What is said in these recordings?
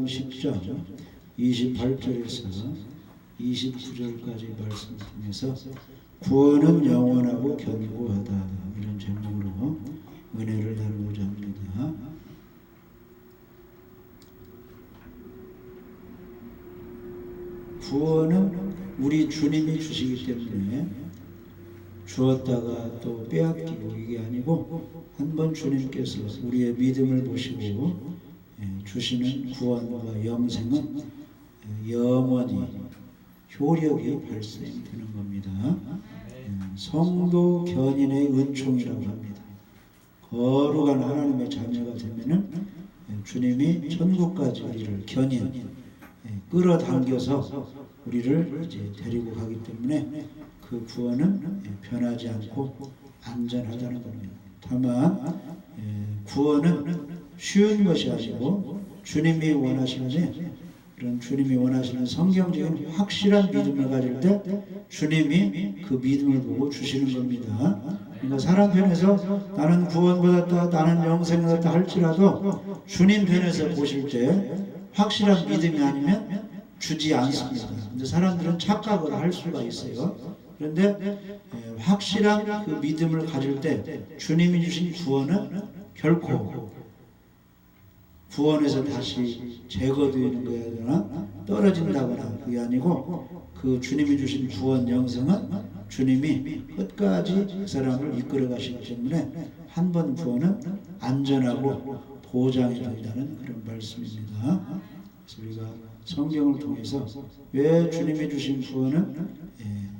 로마복음 10장 28절에서 29절까지 말씀 중에서 구원은 영원하고 견고하다, 이런 제목으로 은혜를 나누고자 합니다. 구원은 우리 주님이 주시기 때문에 주었다가 또 빼앗기고 이게 아니고, 한번 주님께서 우리의 믿음을 보시고 주시는 구원과 영생은 영원히 효력이 발생되는 겁니다. 성도 견인의 은총이라고 합니다. 거룩한 하나님의 자녀가 되면은 주님이 천국까지 우리를 견인, 끌어당겨서 우리를 이제 데리고 가기 때문에 그 구원은 변하지 않고 안전하다는 겁니다. 다만 구원은 쉬운 것이 아니고 주님이 원하시는, 그런 주님이 원하시는 성경적인 확실한 믿음을 가질 때 주님이 그 믿음을 보고 주시는 겁니다. 그러니까 사람 편에서 나는 구원 받았다, 나는 영생 받았다 할지라도 주님 편에서 보실 때 확실한 믿음이 아니면 주지 않습니다. 근데 사람들은 착각을 할 수가 있어요. 그런데 확실한 그 믿음을 가질 때 주님이 주신 구원은 결코 구원에서 다시 제거되는 거나 떨어진다거나 그게 아니고, 그 주님이 주신 구원 영생은 주님이 끝까지 그 사람을 이끌어 가시기 때문에 한 번 구원은 안전하고 보장이 된다는 그런 말씀입니다. 그래서 우리가 성경을 통해서 왜 주님이 주신 구원은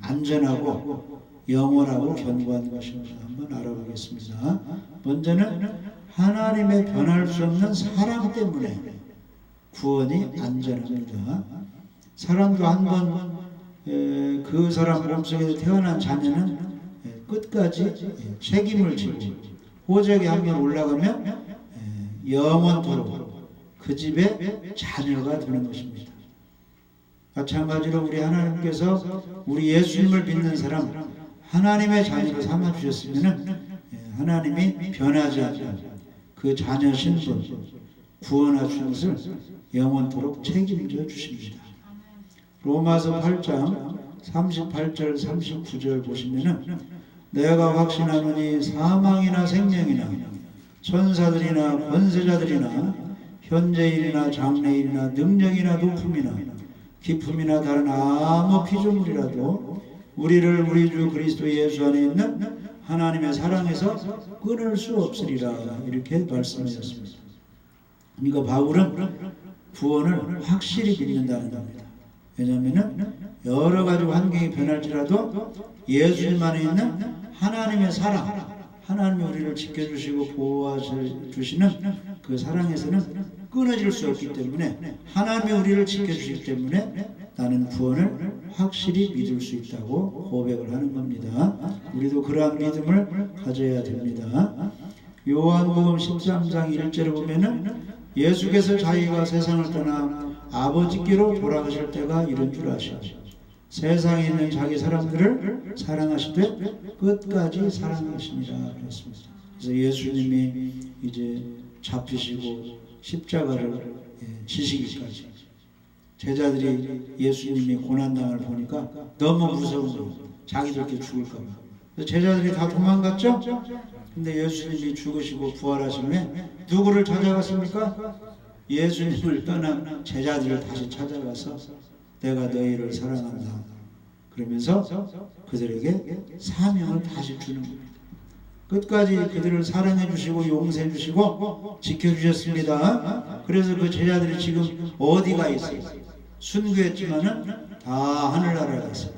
안전하고 영원하고 견고한 것인가 한번 알아보겠습니다. 먼저는 하나님의 변할 수 없는 사랑 때문에 구원이 안전합니다. 사람도 한번 그 사람 몸속에서 태어난 자녀는 끝까지 책임을 지고 호적에 한번 올라가면 영원토록 그 집의 자녀가 되는 것입니다. 마찬가지로 우리 하나님께서 우리 예수님을 믿는 사람 하나님의 자녀로 삼아주셨으면 하나님이 변하지 않는 그 자녀 신분 구원하시는 것을 영원토록 책임져 주십니다. 로마서 8장 38절 39절 보시면은 내가 확신하노니 사망이나 생명이나 천사들이나 권세자들이나 현재일이나 장래일이나 능력이나 높음이나 깊음이나 다른 아무 피조물이라도 우리를 우리 주 그리스도 예수 안에 있는 하나님의 사랑에서 끊을 수 없으리라, 이렇게 말씀하셨습니다. 그러니까 바울은 구원을 확실히 믿는다는 겁니다. 왜냐하면 여러 가지 환경이 변할지라도 예수님 안에 있는 하나님의 사랑, 하나님이 우리를 지켜주시고 보호하시는 그 사랑에서는 끊어질 수 없기 때문에, 하나님이 우리를 지켜주시기 때문에 나는 구원을 확실히 믿을 수 있다고 고백을 하는 겁니다. 우리도 그러한 믿음을 가져야 됩니다. 요한복음 13장 1절에 보면은 예수께서 자기가 세상을 떠나 아버지께로 돌아가실 때가 이런 줄 아시고 세상에 있는 자기 사람들을 사랑하시되 끝까지 사랑하시니라 그랬습니다. 그래서 예수님이 이제 잡히시고 십자가를 지시기까지 제자들이 예수님이 고난당을 보니까 너무 무서운 거예요. 자기들끼리 죽을까 봐. 그래서 제자들이 다 도망갔죠? 근데 예수님이 죽으시고 부활하신 후에 누구를 찾아갔습니까? 예수님을 떠난 제자들을 다시 찾아가서 내가 너희를 사랑한다 그러면서 그들에게 사명을 다시 주는 겁니다. 끝까지 그들을 사랑해 주시고 용서해 주시고 지켜주셨습니다. 그래서 그 제자들이 지금 어디가 있어요? 순교했지만은 다 하늘나라에 있어요.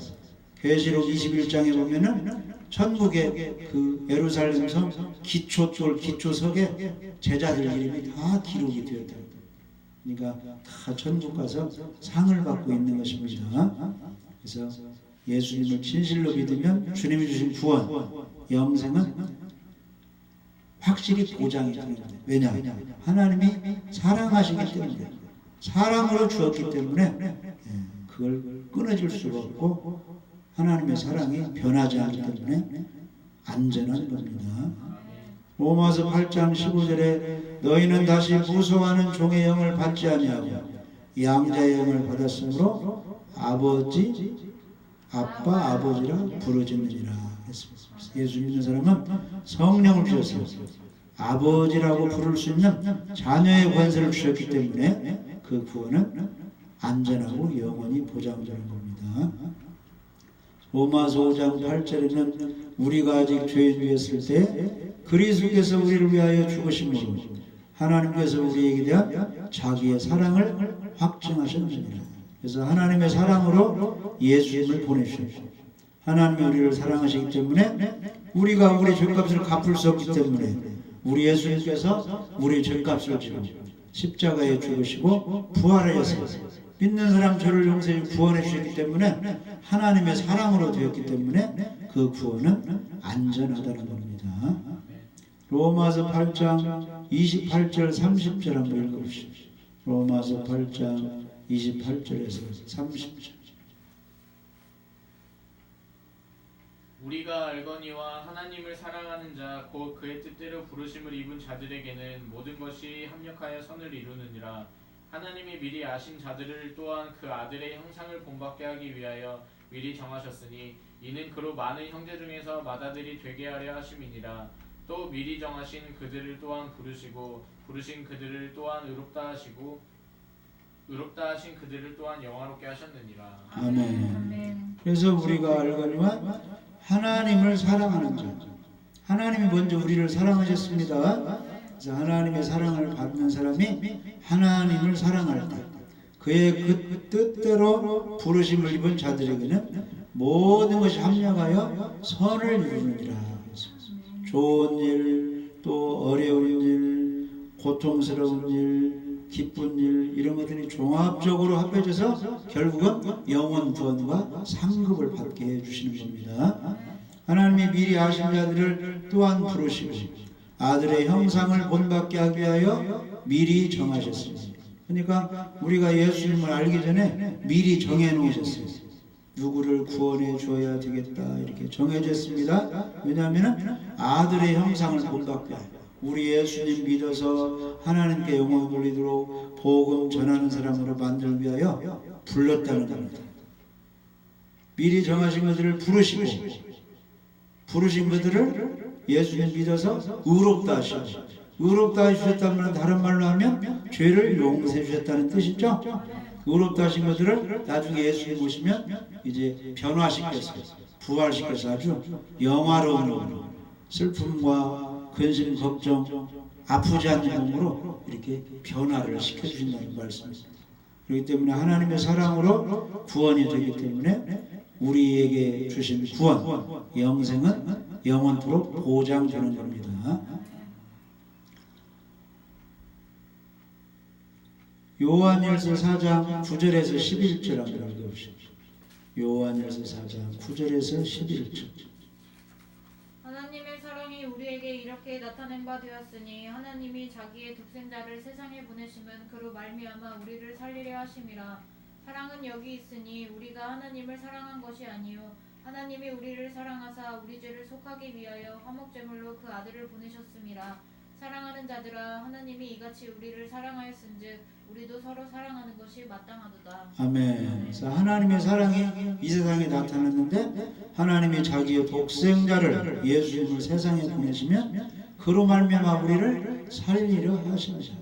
계시록 21장에 보면은 천국의 그 예루살렘 성 기초돌 기초석에 제자들 이름이 다 기록이 되었다. 그러니까 다 천국 가서 상을 받고 있는 것입니다. 그래서 예수님을 진실로 믿으면 주님이 주신 구원, 영생은 확실히 보장이 됩니다. 왜냐? 하나님이 사랑하시기 때문에, 사랑으로 주었기 때문에 그걸 끊어질 수가 없고 하나님의 사랑이 변하지 않기 때문에 안전한 겁니다. 로마서 8장 15절에 너희는 다시 무소하는 종의 영을 받지 아니하고 양자의 영을 받았으므로 아빠 아버지라 부르짖느니라 했습니다. 예수 믿는 사람은 성령을 주셨어요. 아버지라고 부를 수 있는 자녀의 권세를 주셨기 때문에 그 구원은 안전하고 영원히 보장되는 겁니다. 로마서 5장 8절에는 우리가 아직 죄인이었을 때 그리스도께서 우리를 위하여 죽으심으로 하나님께서 우리에게 대한 자기의 사랑을 확증하셨느니라. 그래서 하나님의 사랑으로 예수님을 보내주셨고 하나님이 우리를 사랑하시기 때문에 우리가 우리 죄값을 갚을 수 없기 때문에 우리 예수님께서 우리 죄값을 지고 십자가에 죽으시고 부활하셨어요. 믿는 사람 죄를 용서해 구원해 주셨기 때문에 하나님의 사랑으로 되었기 때문에 그 구원은 안전하다는 겁니다. 로마서 8장 28절 30절 한번 읽어보시죠. 로마서 8장 28절에서 30절. 우리가 알거니와 하나님을 사랑하는 자 곧 그의 뜻대로 부르심을 입은 자들에게는 모든 것이 합력하여 선을 이루느니라. 하나님이 미리 아신 자들을 또한 그 아들의 형상을 본받게 하기 위하여 미리 정하셨으니 이는 그로 많은 형제 중에서 맏아들이 되게 하려 하심이니라. 또 미리 정하신 그들을 또한 부르시고 부르신 그들을 또한 의롭다 하시고 의롭다 하신 그들을 또한 영화롭게 하셨느니라. 아멘. 그래서 우리가 알거니와 하나님을 사랑하는 자, 하나님이 먼저 우리를 사랑하셨습니다. 그래서 하나님의 사랑을 받는 사람이 하나님을 사랑할 때 그의 그 뜻대로 부르심을 입은 자들에게는 모든 것이 합력하여 선을 이루느니라. 좋은 일, 또 어려운 일, 고통스러운 일, 기쁜 일 이런 것들이 종합적으로 합해져서 결국은 영원 구원과 상급을 받게 해주시는 겁니다. 하나님이 미리 아신 자들을 또한 부르시고 아들의 형상을 본받게 하기 위하여 미리 정하셨습니다. 그러니까 우리가 예수님을 알기 전에 미리 정해놓으셨어요. 누구를 구원해 줘야 되겠다 이렇게 정해졌습니다. 왜냐하면 아들의 형상을 본받게 하여 우리 예수님 믿어서 하나님께 영광 돌리도록 복음 전하는 사람으로 만들기 위하여 불렀다는 겁니다. 미리 정하신 것들을 부르신 것들을 예수님 믿어서 의롭다 하시고 의롭다 하셨다는 다른 말로 하면 죄를 용서해 주셨다는 뜻이죠. 의롭다 하신 것들을 나중에 예수님 보시면 이제 변화시켜서 부활시켜서 아주 영화로운 슬픔과 근심 걱정 아프지 않는 몸으로 이렇게 변화를 시켜주신다는 말씀입니다. 그렇기 때문에 하나님의 사랑으로 구원이 되기 때문에 우리에게 주신 구원 영생은 영원토록 보장되는 겁니다. 요한일서 4장 9절에서 11절 한번 읽어보십시오. 요한일서 4장 9절에서 11절. 하나님의 사랑이 우리에게 이렇게 나타낸 바 되었으니 하나님이 자기의 독생자를 세상에 보내심은 그로 말미암아 우리를 살리려 하심이라. 사랑은 여기 있으니 우리가 하나님을 사랑한 것이 아니요 하나님이 우리를 사랑하사 우리 죄를 속하기 위하여 화목제물로 그 아들을 보내셨음이라. 사랑하는 자들아 하나님이 이같이 우리를 사랑하였은즉 우리도 서로 사랑하는 것이 마땅하도다. 아멘. 그래서 하나님의 사랑이 이 세상에 나타났는데 하나님이 자기의 독생자를 예수님을 세상에 보내시면 그로 말미암아 우리를 살리려 하십니다.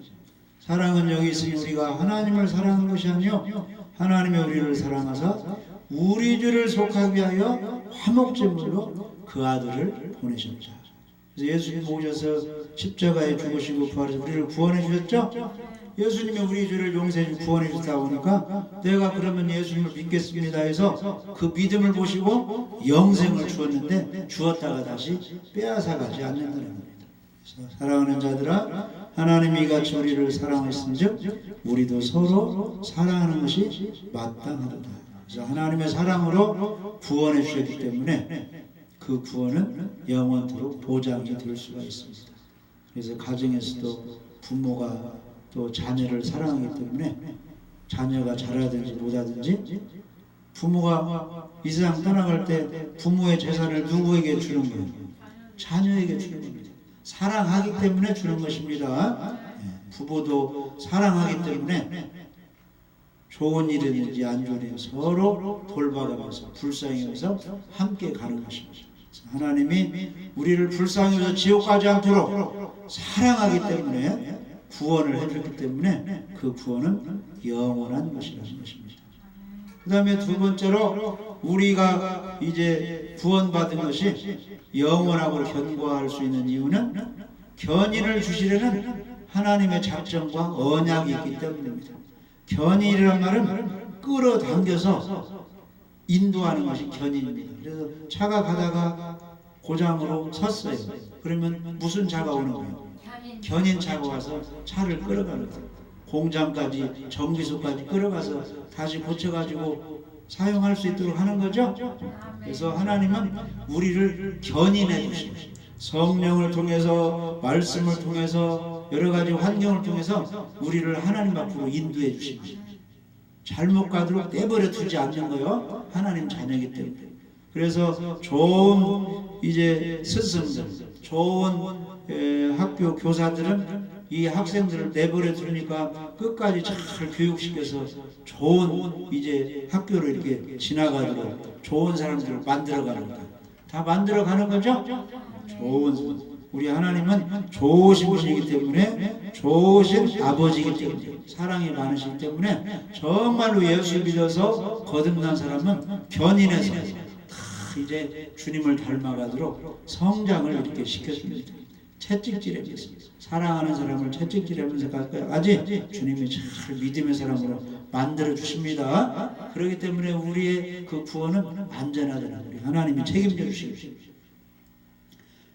사랑은 여기 있으니 우리가 하나님을 사랑한 것이 아니요 하나님이 우리를 사랑하사 우리 죄를 속하기 위하여 화목제물로 그 아들을 보내셨다. 그래서 예수님 오셔서 십자가에 죽으시고 부활해서 우리를 구원해 주셨죠? 예수님이 우리 죄를 용서해 주고 구원해 주셨다 보니까 내가 그러면 예수님을 믿겠습니다 해서 그 믿음을 보시고 영생을 주었는데 주었다가 다시 빼앗아가지 않는다는 겁니다. 사랑하는 자들아 하나님이 같이 우리를 사랑하신즉 우리도 서로 사랑하는 것이 마땅하도다. 그래서 하나님의 사랑으로 구원해 주셨기 때문에 그 구원은 영원토록 보장이 될 수가 있습니다. 그래서 가정에서도 부모가 또 자녀를 사랑하기 때문에 자녀가 잘하든지 못하든지 부모가 이 세상 떠나갈 때 부모의 재산을 누구에게 주는 거예요? 자녀에게 주는 겁니다. 사랑하기 때문에 주는 것입니다. 부부도 사랑하기 때문에 좋은 일이든지 안 좋은 일 서로 돌봐가면서 불쌍히 여기서 함께 가는 것입니다. 하나님이 우리를 불쌍히 여기서 지옥 가지 않도록 사랑하기 때문에 구원을 해줬기 때문에 그 구원은 영원한 것이라는 것입니다. 그 다음에 두 번째로 우리가 이제 구원받은 것이 영원하고 견고할 수 있는 이유는 견인을 주시려는 하나님의 작정과 언약이 있기 때문입니다. 견인이란 말은 끌어당겨서 인도하는 것이 견인입니다. 그래서 차가 가다가 고장으로 섰어요. 그러면 무슨 차가 오는 거예요? 견인차가 와서 차를 끌어가는 거예요. 공장까지 정비소까지 끌어가서 다시 고쳐가지고 사용할 수 있도록 하는 거죠. 그래서 하나님은 우리를 견인해 주십니다. 성령을 통해서, 말씀을 통해서, 여러 가지 환경을 통해서 우리를 하나님 앞으로 인도해 주십니다. 잘못 가도록 내버려 두지 않는 거요. 하나님 자녀이기 때문에. 그래서 좋은 이제 스승들, 좋은 학교 교사들은 이 학생들을 내버려 두니까 끝까지 잘 교육시켜서 좋은 이제 학교를 이렇게 지나가도록 좋은 사람들을 만들어가는 거다. 다 만들어가는 거죠? 좋은, 우리 하나님은 좋으신 분이기 때문에, 좋으신 아버지이기 때문에, 사랑이 많으시기 때문에 정말로 예수 믿어서 거듭난 사람은 견인해서 다 이제 주님을 닮아가도록 성장을 이렇게 시켜줍니다. 채찍질하면서, 사랑하는 사람을 채찍질하면서 까지 주님이 잘 믿음의 사람으로 만들어 주십니다. 그렇기 때문에 우리의 그 구원은 안전하잖아요. 우리 하나님이 책임져 주십니다.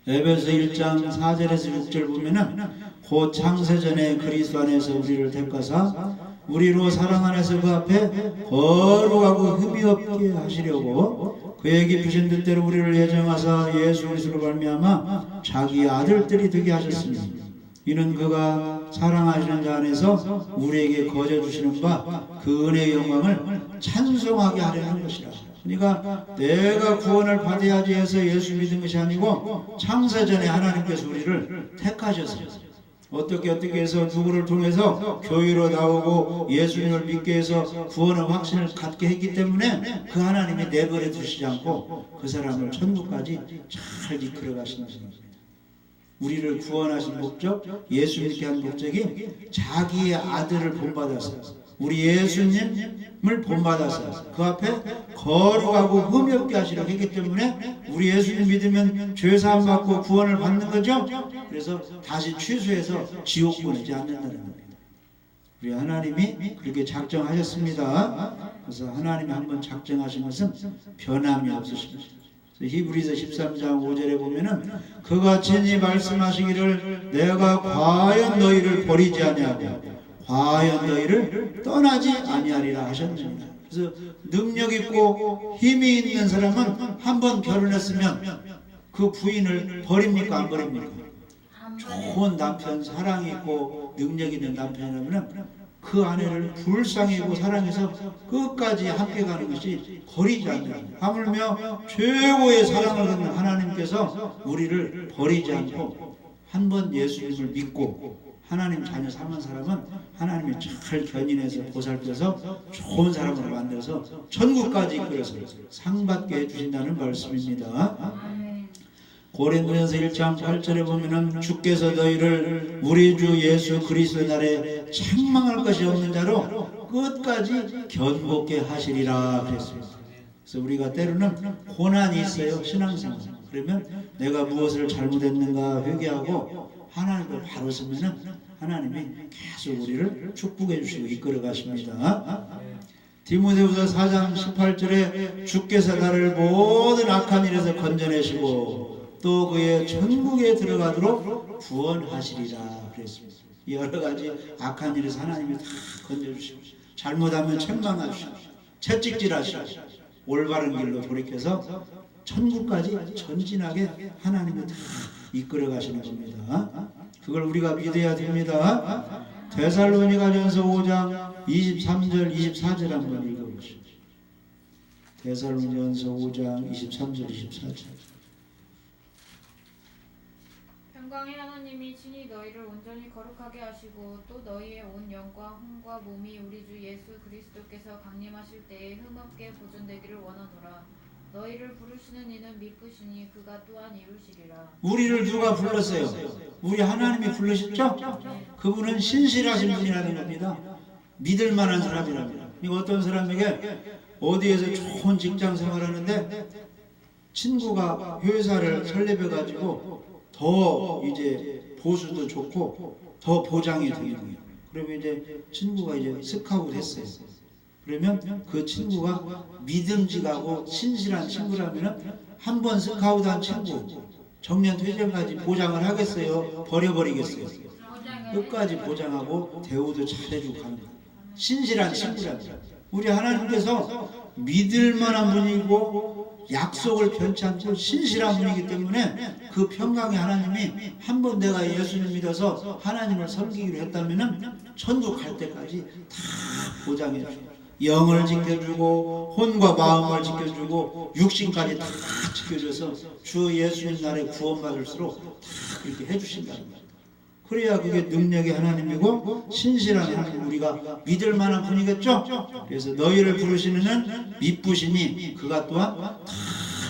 에베소 1장 4절에서 6절 보면은 곧 창세전에 그리스도 안에서 우리를 택하사 우리로 사랑 안에서 그 앞에 거룩하고 흠이 없게 하시려고 그의 깊으신 뜻대로 우리를 예정하사 예수 그리스도로 말미암아 자기 아들들이 되게 하셨으니 이는 그가 사랑하시는 자 안에서 우리에게 거저 주시는 바 그 은혜의 영광을 찬송하게 하려는 것이라. 그러니까 내가 구원을 받아야지 해서 예수 믿은 것이 아니고 창세전에 하나님께서 우리를 택하셔서 어떻게 해서 누구를 통해서 교회로 나오고 예수님을 믿게 해서 구원의 확신을 갖게 했기 때문에 그 하나님이 내버려 두시지 않고 그 사람을 천국까지 잘 이끌어 가시는 것입니다. 우리를 구원하신 목적, 예수 믿게 한 목적이 자기의 아들을 본받아서 우리 예수님을 본받아서 그 앞에 거룩하고 흠이 없게 하시려고 했기 때문에 우리 예수님 믿으면 죄사함 받고 구원을 받는 거죠. 그래서 다시 취소해서 지옥 보내지 않는다는 겁니다. 우리 하나님이 그렇게 작정하셨습니다. 그래서 하나님이 한번 작정하신 것은 변함이 없으십니다. 히브리서 13장 5절에 보면은 그가 친히 말씀하시기를 내가 과연 너희를 버리지 아니하고 과연 너희를 떠나지 아니하리라 하셨느니라. 그래서 능력 있고 힘이 있는 사람은 한번 결혼했으면 그 부인을 버립니까 안 버립니까? 좋은 남편, 사랑이 있고 능력 있는 남편이라면 그 아내를 불쌍히고 사랑해서 끝까지 함께 가는 것이 버리지 않는, 하물며 최고의 사랑을 갖는 하나님께서 우리를 버리지 않고 한번 예수님을 믿고 하나님 자녀 삼은 사람은 하나님이 잘 견인해서 보살펴서 좋은 사람으로 만들어서 천국까지 이끌어서 상 받게 해주신다는 말씀입니다. 고린도전서 1장 8절에 보면은 주께서 너희를 우리 주 예수 그리스도 날에 책망할 것이 없는 자로 끝까지 견고케 하시리라 그랬습니다. 그래서 우리가 때로는 고난이 있어요. 신앙생활. 그러면 내가 무엇을 잘못했는가 회개하고 하나님을 바로 서면은 하나님이 계속 우리를 축복해 주시고 이끌어 가십니다. 디모데후서 4장 18절에 주께서 나를 모든 악한 일에서 건져내시고 또 그의 천국에 들어가도록 구원하시리라 그랬습니다. 여러 가지 악한 일에서 하나님이 다 건져주시고 잘못하면 책망하시고 채찍질하시고 올바른 길로 돌이켜서 천국까지 전진하게 하나님이 다 이끌어 가시는 겁니다. 그걸 우리가 믿어야 됩니다. 데살로니가전서 5장 23절 24절 한번 읽어보시죠. 데살로니가전서 5장 23절 24절. 평강의 하나님이 친히 너희를 온전히 거룩하게 하시고 또 너희의 온 영과 혼과 몸이 우리 주 예수 그리스도께서 강림하실 때에 흠없게 보존되기를 원하노라. 너희를 부르시는 이는 미쁘시니 그가 또한 이루시리라. 우리를 누가 불렀어요? 우리 하나님이 부르셨죠? 그분은 신실하신 분이라는 겁니다. 믿을 만한 사람이랍니다. 이거 어떤 사람에게 어디에서 좋은 직장 생활하는데 친구가 회사를 설립해 가지고 더 이제 보수도 좋고 더 보장이 되는 거예요. 그러면 이제 친구가 이제 스카우트 했어요. 그러면 그 친구가 믿음직하고 신실한 친구라면 한 번 스카우트한 친구 정년 퇴직까지 보장을 하겠어요? 버려버리겠어요? 끝까지 보장하고 대우도 잘해주고 가는 거예요. 신실한 친구랍니다. 우리 하나님께서 믿을 만한 분이고 약속을 변치 않고 신실한 분이기 때문에 그 평강의 하나님이 한 번 내가 예수님 믿어서 하나님을 섬기기로 했다면 천국 갈 때까지 다 보장해 주고 영을 지켜주고 혼과 마음을 지켜주고 육신까지 다 지켜줘서 주 예수님 날에 구원받을수록 다 그렇게 해주신다는 거예요. 그래야 그게 능력의 하나님이고 신실한 하나님, 우리가 믿을 만한 분이겠죠. 그래서 너희를 부르시는 이는 미쁘시니 그가 또한 다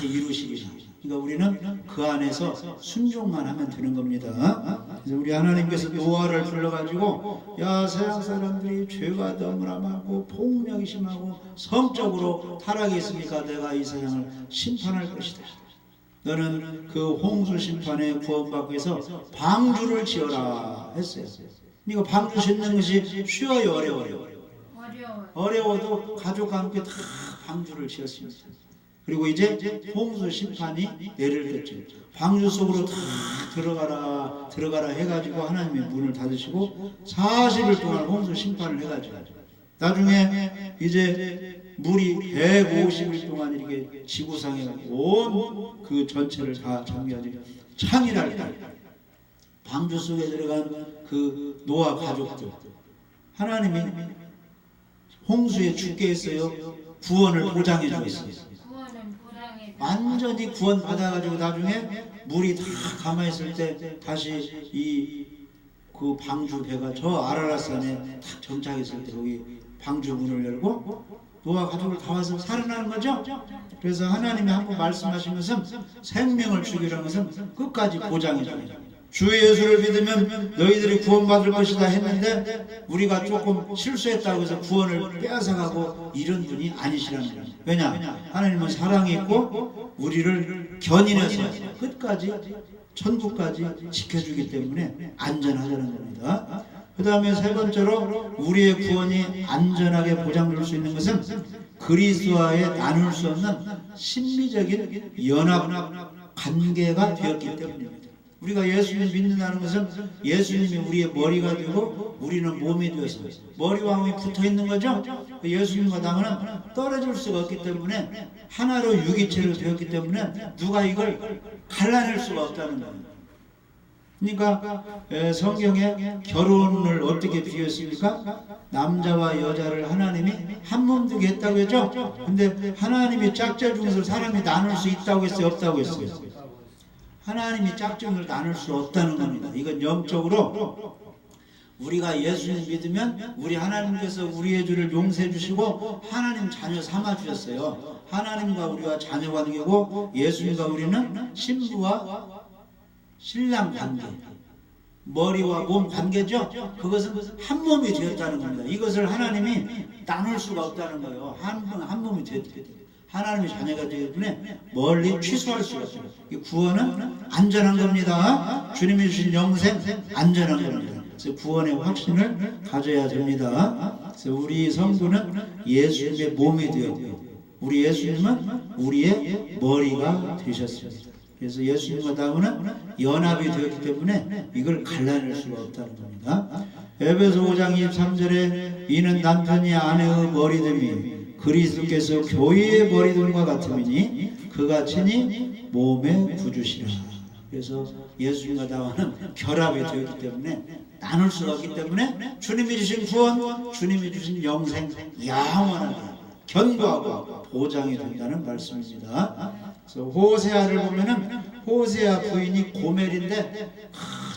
이루시리라. 그러니까 우리는 그 안에서 순종만 하면 되는 겁니다. 그래서 우리 하나님께서 노아를 불러가지고 야, 세상 사람들이 죄가 너무나 많고 폭력이 심하고 성적으로 타락이 있으니까 내가 이 세상을 심판할 것이다. 너는 그 홍수 심판에 구원받기 위해서 방주를 지어라 했어요. 이거 방주 짓는 것이 쉬워요, 어려워요? 어려워도 가족과 함께 다 방주를 지었습니다. 그리고 이제 홍수 심판이 내릴 때쯤 방주 속으로 다 들어가라 해가지고 하나님의 문을 닫으시고 40일 동안 홍수 심판을 해가지고 나중에 이제 물이 150일 동안 이렇게 지구상에 온 그 전체를 다 정리하지 창이랄 때 방주 속에 들어간 그 노아 가족들 하나님이 홍수에 죽게 했어요. 구원을 보장해 주었어요. 완전히 구원 받아가지고 나중에 물이 다 가만히 있을 때 다시 그 방주 배가 저 아라랏산에 딱 정착했을 때 거기 방주 문을 열고 노아 가족을 다 와서 살아나는 거죠. 그래서 하나님이 한번 말씀하신 것은 생명을 주기라는 것은 끝까지 보장해 줘요. 주 예수를 믿으면 너희들이 구원받을 것이다 했는데 우리가 조금 실수했다고 해서 구원을 빼앗아가고 이런 분이 아니시라는 거예요. 왜냐? 하나님은 사랑이 있고 우리를 견인해서 끝까지 천국까지 지켜주기 때문에 안전하다는 겁니다. 그 다음에 세 번째로 우리의 구원이 안전하게 보장될 수 있는 것은 그리스도와의 나눌 수 없는 신비적인 연합 관계가 되었기 때문입니다. 우리가 예수님 믿는다는 것은 예수님이 우리의 머리가 되고 우리는 몸이 되어서 머리와 몸이 붙어 있는 거죠. 예수님과 나는 떨어질 수가 없기 때문에 하나로 유기체로 되었기 때문에 누가 이걸 갈라낼 수가 없다는 겁니다. 그러니까 성경에 결혼을 어떻게 비유했습니까? 남자와 여자를 하나님이 한 몸 되게 했다고 했죠. 근데 하나님이 짝꿍 중에서 사람이 나눌 수 있다고 했어요, 없다고 했어요? 하나님이 짝꿍을 나눌 수 없다는 겁니다. 이건 영적으로 우리가 예수님 믿으면 우리 하나님께서 우리의 죄를 용서해 주시고 하나님 자녀 삼아 주셨어요. 하나님과 우리가 자녀 관계고 예수님과 우리는 신부와 신랑 관계, 머리와 몸 관계죠. 그것은 한 몸이 되었다는 겁니다. 이것을 하나님이 나눌 수가 없다는 거예요. 한 몸이 되었기 때문에 하나님의 자녀가 되기 때문에 멀리 취소할 수가 없어요. 이 구원은 안전한 겁니다. 주님이 주신 영생 안전한 겁니다. 그래서 구원의 확신을 가져야 됩니다. 그래서 우리 성도는 예수님의 몸이 되었고 우리 예수님은 우리의 머리가 되셨습니다. 그래서 예수님과 나무는 연합이 되었기 때문에 이걸 갈라낼 수가 없다는 겁니다. 에베소 5장 23절에 이는 남편이 아내의 머리됨이 그리스도께서 교회의 머리됨과 같음이니 그가 친히 몸의 구주시라. 그래서 예수님과 나와는 결합이 되었기 때문에 나눌 수가 없기 때문에 주님이 주신 구원, 주님이 주신 영생 영원하게 견고하고 보장이 된다는 말씀입니다. 그래서 호세아를 보면은 호세아 부인이 고멜인데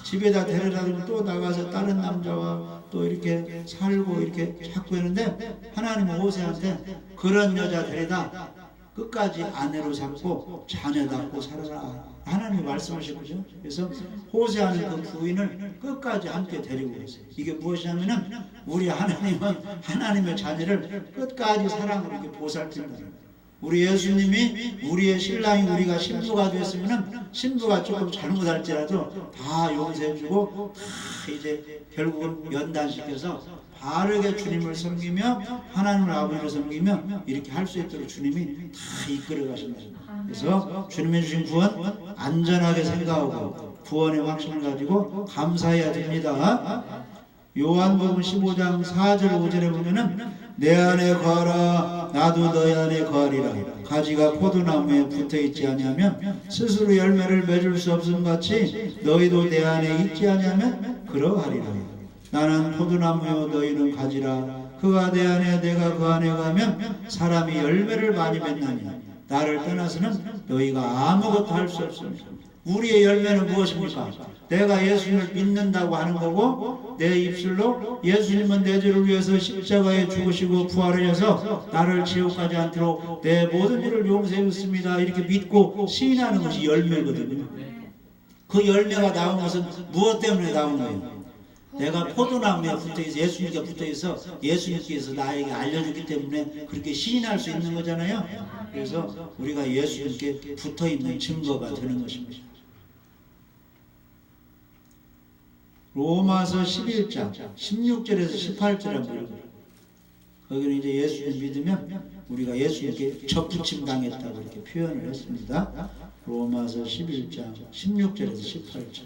집에다 데려다 두면 또 나가서 다른 남자와 또 이렇게 살고 이렇게 자꾸 했는데 하나님은 호세아한테 그런 여자 데려다 끝까지 아내로 삼고 자녀 낳고 살아라. 하나님이 말씀하셨거든요. 그래서 호세아는 그 부인을 끝까지 함께 데리고 있어요. 이게 무엇이냐면은 우리 하나님은 하나님의 자녀를 끝까지 사랑으로 이렇게 보살핀다는 거예요. 우리 예수님이 우리의 신랑이 우리가 신부가 됐으면은 신부가 조금 잘못할지라도 다 용서해주고 다 이제 결국은 연단시켜서 바르게 주님을 섬기며 하나님을 아버지를 섬기며 이렇게 할 수 있도록 주님이 다 이끌어 가신다. 그래서 주님이 주신 구원 안전하게 생각하고 구원의 확신을 가지고 감사해야 됩니다. 요한복음 15장 4절 5절에 보면은 내 안에 거하라 나도 너희 안에 거하리라. 가지가 포도나무에 붙어있지 아니하면 스스로 열매를 맺을 수 없음 같이 너희도 내 안에 있지 아니하면 그러하리라. 나는 포도나무요 너희는 가지라. 그가 내 안에 내가 그 안에 가면 사람이 열매를 많이 맺나니 나를 떠나서는 너희가 아무것도 할 수 없습니다. 우리의 열매는 무엇입니까? 내가 예수님을 믿는다고 하는 거고 내 입술로 예수님은 내 죄를 위해서 십자가에 죽으시고 부활하셔서 나를 지옥 가지 않도록 내 모든 일을 용서해 줬습니다. 이렇게 믿고 시인하는 것이 열매거든요. 그 열매가 나온 것은 무엇 때문에 나온 거예요? 내가 포도나무에 붙어있어 예수님께 붙어있어 예수님께서 나에게 알려주기 때문에 그렇게 시인할 수 있는 거잖아요. 그래서 우리가 예수님께 붙어있는 증거가 되는 것입니다. 로마서 11장 16절에서 18절에 한번 거기는 이제 예수님 믿으면 우리가 예수님께 접붙임 당했다고 이렇게 표현을 했습니다. 로마서 11장 16절에서 18절.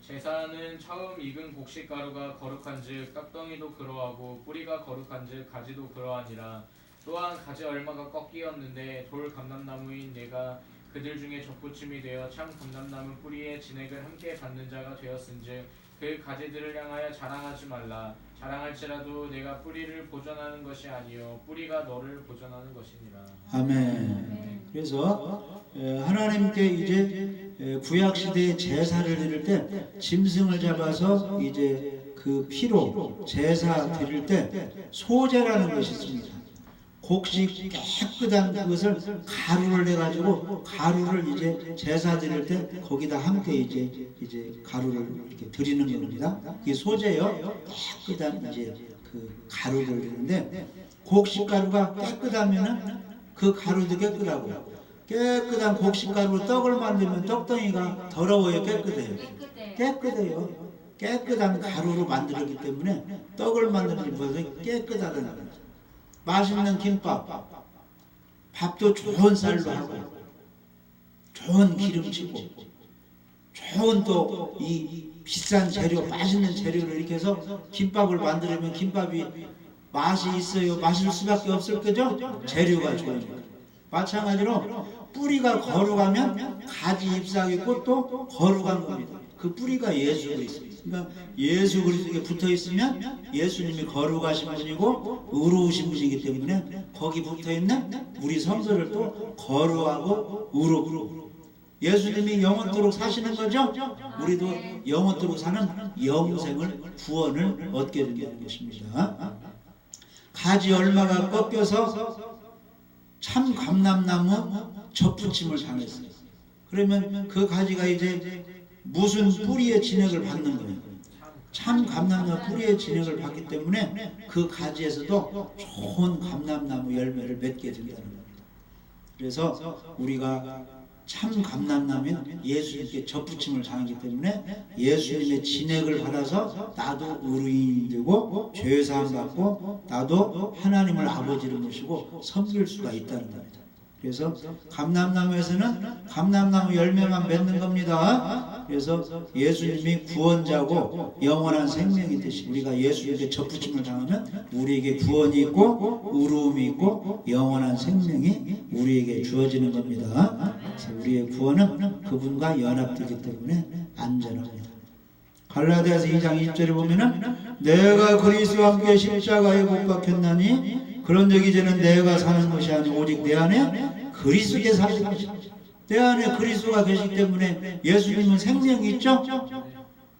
제사는 처음 익은 곡식가루가 거룩한즉 깍덩이도 그러하고 뿌리가 거룩한즉 가지도 그러하니라. 또한 가지 얼마가 꺾이었는데 돌 감람나무인 내가 그들 중에 접붙임이 되어 참 감람나무 뿌리에 진액을 함께 받는 자가 되었은즉 그 가지들을 향하여 자랑하지 말라. 자랑할지라도 내가 뿌리를 보존하는 것이 아니요 뿌리가 너를 보존하는 것이니라. 아멘. 그래서 하나님께 이제 구약 시대에 제사를 드릴 때 짐승을 잡아서 이제 그 피로 제사 드릴 때 소제라는 것이 있습니다. 곡식 깨끗한 그것을 가루를 내가지고 가루를 이제 제사 드릴 때 거기다 함께 이제 가루를 이렇게 드리는 겁니다. 이게 소제요. 깨끗한 이제 그 가루를 드리는데 곡식 가루가 깨끗하면은 그 가루도 깨끗하고 깨끗한 곡식 가루로 떡을 만들면 떡덩이가 더러워요, 깨끗해요. 깨끗해요. 깨끗한 가루로 만들었기 때문에 떡을 만드는 것은 깨끗하다는 거죠. 맛있는 김밥, 밥도 좋은 쌀로 하고, 좋은 기름치고, 좋은 또 이 비싼 재료, 맛있는 재료를 이렇게 해서 김밥을 만들면 김밥이 맛이 있어요. 마실 수밖에 없을 거죠? 재료가 좋으니까. 마찬가지로 뿌리가 거룩하면 가지 잎사귀 꽃도 거룩한 겁니다. 그 뿌리가 예수 그리스도입니다. 그러니까 예수 그리스도에 붙어 있으면 예수님이 거룩하신 분이고 의로우신 분이기 때문에 거기 붙어 있는 우리 성도를 또 거룩하고 의롭고 예수님이 영원토록 사시는 거죠. 우리도 영원토록 사는 영생을 구원을 얻게 되는 것입니다. 가지 얼마가 꺾여서 참 감람나무 접붙임을 당했어요. 그러면 그 가지가 이제 무슨 뿌리의 진액을 받는 거예요. 참 감람나무 뿌리의 진액을 받기 때문에 그 가지에서도 좋은 감람나무 열매를 맺게 된다는 겁니다. 그래서 우리가 참 감람나무는 예수님께 접붙임을 당하기 때문에 예수님의 진액을 받아서 나도 의로인이 되고 죄사함 받고 나도 하나님을 아버지로 모시고 섬길 수가 있다는 겁니다. 그래서 감람나무에서는 감람나무 열매만 맺는 겁니다. 그래서 예수님이 구원자고 영원한 생명이 되시 우리가 예수님께 접붙임을 당하면 우리에게 구원이 있고 의로움이 있고 영원한 생명이 우리에게 주어지는 겁니다. 그래서 우리의 구원은 그분과 연합되기 때문에 안전합니다. 갈라디아서 2장 1절에 보면은 내가 그리스도와 함께 십자가에 못 박혔나니 그런즉 이제는 내가 사는 것이 아니오 오직 내 안에 그리스도께 사는 것이다. 내 안에 그리스도가 계시기 때문에 예수님은 생명이 있죠?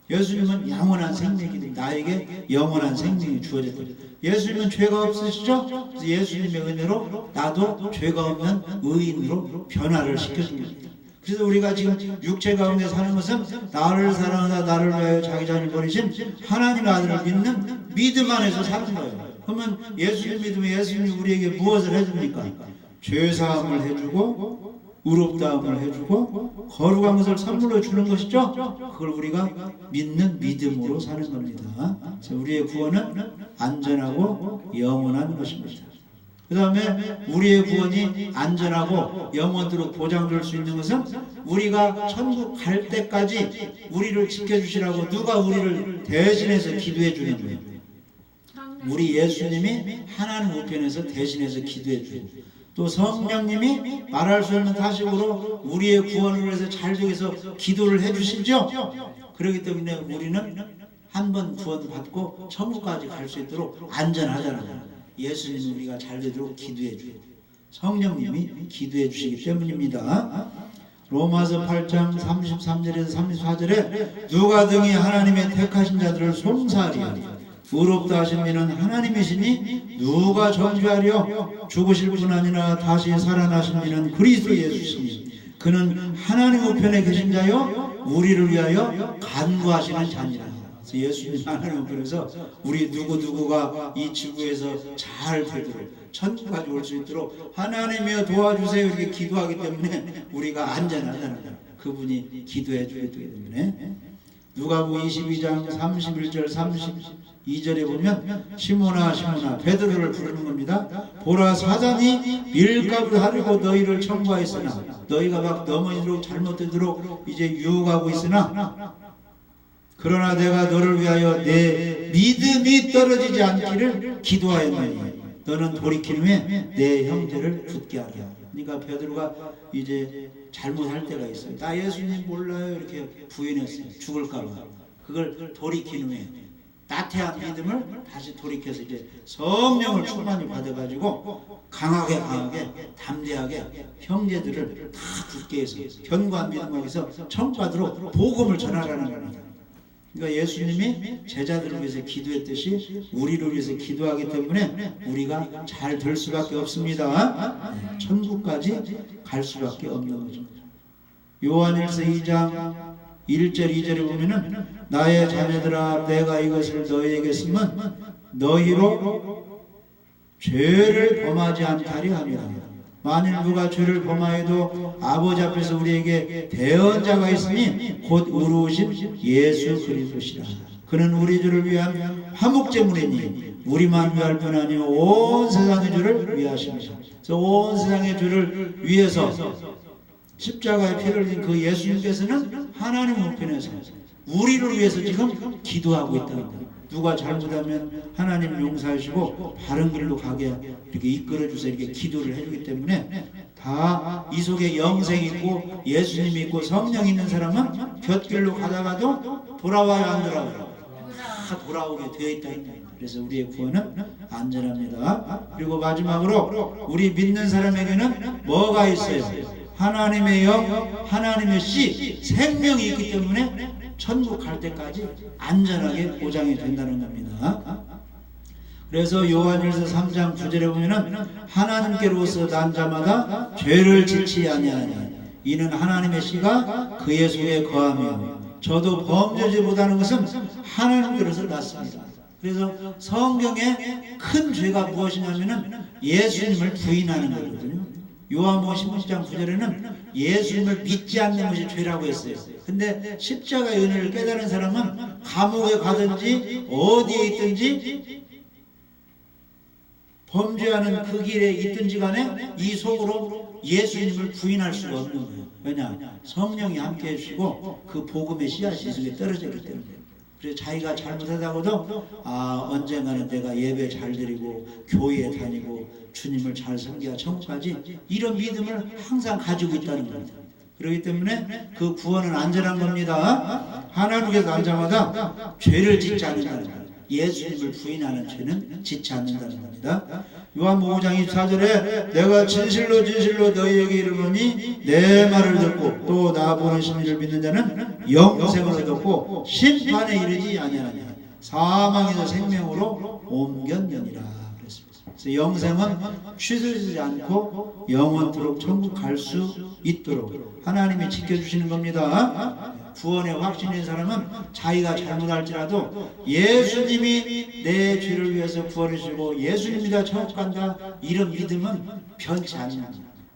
예수님은 영원한 생명이기 때문에 나에게 영원한 생명이 주어졌다. 예수님은 죄가 없으시죠? 그래서 예수님의 은혜로 나도 죄가 없는 의인으로 변화를 시켜줍니다. 그래서 우리가 지금 육체 가운데 사는 것은 나를 사랑하다 나를 위하여 자기 자신을 버리신 하나님의 아들을 믿는 믿음 안에서 사는 거예요. 그러면 예수님 믿으면 예수님이 우리에게 무엇을 해줍니까? 죄사함을 해주고 의롭다함을 해주고 거룩한 것을 선물로 주는 것이죠. 그걸 우리가 믿는 믿음으로 사는 겁니다. 그래서 우리의 구원은 안전하고 영원한 것입니다. 그 다음에 우리의 구원이 안전하고 영원토록 보장될 수 있는 것은 우리가 천국 갈 때까지 우리를 지켜주시라고 누가 우리를 대신해서 기도해 주는 거예요. 우리 예수님이 하나님 우편에서 대신해서 기도해 주고 또 성령님이 말할 수 없는 타식으로 우리의 구원을 위해서 잘 되기 위해서 기도를 해주시죠. 그렇기 때문에 우리는 한 번 구원받고 천국까지 갈 수 있도록 안전하잖아요. 예수님이 우리가 잘 되도록 기도해 주고 성령님이 기도해 주시기 때문입니다. 로마서 8장 33절에서 34절에 누가 등이 하나님의 택하신 자들을 송사하리요 의롭다 하신 이는 하나님이시니 누가 정죄하려 죽으실 뿐 아니라 다시 살아나신 이는 그리스도 예수시니 그는 하나님 우편에 계신 자요 우리를 위하여 간구하시는 자니라. 예수님 하나님 우편에서 우리 누구누구가 이 지구에서 잘 되도록 천국까지 올 수 있도록 하나님이여 도와주세요 이렇게 기도하기 때문에 우리가 안전하다는 거예요. 그분이 기도해 주기 때문에. 누가복음 22장 31절 32절에 보면 시몬아 시몬아 베드로를 부르는 겁니다. 보라 사단이 밀가루를 하려고 너희를 청구하였으나 너희가 막 넘어지도록 잘못되도록 이제 유혹하고 있으나 그러나 내가 너를 위하여 내 믿음이 떨어지지 않기를 기도하였나니 너는 돌이킨 후에 내 형제를 굳게 하라. 그러니까 베드로가 이제 잘못할 때가 있어요. 나 예수님 몰라요 이렇게 부인했어요. 죽을까 봐. 그걸 돌이킨 후에 나태한 믿음을 다시 돌이켜서 이제 성령을 충만히 받아가지고 강하게 담대하게 형제들을 다 굳게 해서 견고한 믿음을 해서 천국받으러 복음을 전하라는 겁니다. 그러니까 예수님이 제자들을 위해서 기도했듯이 우리를 위해서 기도하기 때문에 우리가 잘 될 수밖에 없습니다. 천국까지 갈 수밖에 없는 거죠. 요한일서 2장 1절 2절에 보면은 나의 자녀들아 내가 이것을 너희에게 쓰면 너희로 죄를 범하지 않다리 함이라. 만일 누가 죄를 범하여도 아버지 앞에서 우리에게 대언자가 있으니 곧 의로우신 예수 그리스도시라. 그는 우리 죄를 위한 화목제물이니 우리만 위할 뿐 아니요 온 세상의 죄를 위하십니다. 그래서 온 세상의 죄를 위해서 십자가의 피를 흘린 그 예수님께서는 하나님 우편에서 우리를 위해서 지금 기도하고 있다는 거예요. 누가 잘못하면 하나님 용서하시고 바른 길로 가게 이렇게 이끌어주세요. 이렇게 기도를 해주기 때문에 다 이 속에 영생이 있고 예수님이 있고 성령이 있는 사람은 곁길로 가다가도 돌아와요 안 돌아와요? 다 돌아오게 되어 있다. 그래서 우리의 구원은 안전합니다. 그리고 마지막으로 우리 믿는 사람에게는 뭐가 있어요? 하나님의 영, 하나님의 씨, 생명이 있기 때문에 천국 갈 때까지 안전하게 보장이 된다는 겁니다. 그래서 요한일서 3장 9절에 보면은 하나님께로서 난 자마다 죄를 짓지 아니하니 이는 하나님의 씨가 그의 속에 거하며 저도 범죄지 못하는 것은 하나님께로서 났습니다. 그래서 성경의 큰 죄가 무엇이냐면은 예수님을 부인하는 거거든요. 요한복음 16장 9절에는 예수님을 믿지 않는 것이 죄라고 했어요. 근데 십자가의 은혜를 깨달은 사람은 감옥에 가든지 어디에 있든지 범죄하는 그 길에 있든지 간에 이 속으로 예수님을 부인할 수가 없는 거예요. 왜냐? 성령이 함께 해주시고 그 복음의 씨앗이 속에 떨어졌기 때문에. 그래서 자기가 잘못하다고도 언젠가는 내가 예배 잘 드리고 교회에 다니고 주님을 잘 섬겨야 천국까지 이런 믿음을 항상 가지고 있다는 겁니다. 그렇기 때문에 그 구원은 안전한 겁니다. 하나님께서 날 자마다 죄를 짓지 않는다는 거예요. 예수님을 부인하는 죄는 짓지 않는다는 겁니다. 요한복음 5장 24절에 내가 진실로 진실로 너희에게 이르노니 내 말을 듣고 또 나 보내신 이를 믿는 자는 영생을 얻었고 심판에 이르지 아니하느니라. 사망에서 생명으로 옮겼느니라 그랬습니다. 그래서 영생은 취소되지 않고 영원토록 천국 갈 수 있도록 하나님이 지켜주시는 겁니다. 구원의 확신인 사람은 자기가 잘못할지라도 예수님이 내 죄를 위해서 구원해 주시고 예수님이다 천국 간다 이런 믿음은 변치 않는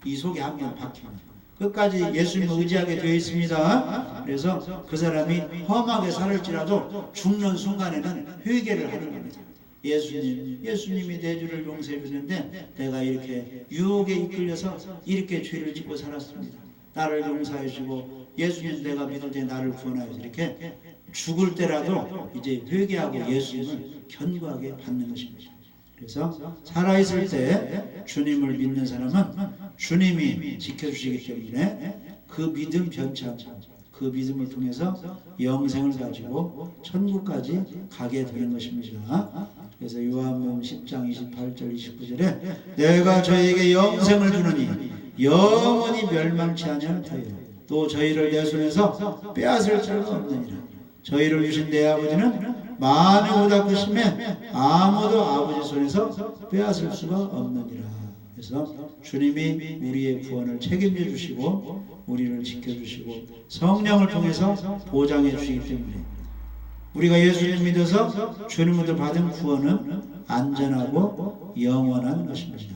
이 속에 한번 박힙니다. 끝까지 예수님을 의지하게 되어 있습니다. 그래서 그 사람이 험하게 살을지라도 죽는 순간에는 회개를 하는 겁니다. 예수님이 내 죄를 용서해 주는데 내가 이렇게 유혹에 이끌려서 이렇게 죄를 짓고 살았습니다. 나를 용서해 주시고 예수님 내가 믿을 때 나를 구원하여 이렇게 죽을 때라도 이제 회개하고 예수님을 견고하게 받는 것입니다. 그래서 살아있을 때 주님을 믿는 사람은 주님이 지켜주시기 때문에 그 믿음 변치 않고 그 믿음을 통해서 영생을 가지고 천국까지 가게 되는 것입니다. 그래서 요한복음 10장 28절 29절에 내가 저희에게 영생을 주느니 영원히 멸망치 아니할 터이요 또 저희를 내 손에서 빼앗을 자가 없느니라. 저희를 주신 내 아버지는 만유보다 크심에 아무도 아버지 손에서 빼앗을 수가 없느니라. 그래서 주님이 우리의 구원을 책임져 주시고 우리를 지켜주시고 성령을 통해서 보장해 주시기 때문에 우리가 예수님 믿어서 주님으로부터 받은 구원은 안전하고 영원한 것입니다.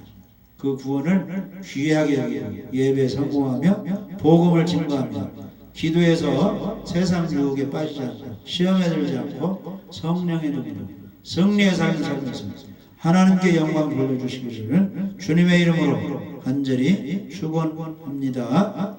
그 구원을 귀하게 여기고 예배에 성공하며 복음을 증거하며 기도해서 세상 유혹에 빠지지 않고 시험에 들지 않고 성령의 능력으로 승리의 삶을 살면서 하나님께 영광 돌려주시기를 주님의 이름으로 간절히 축원합니다.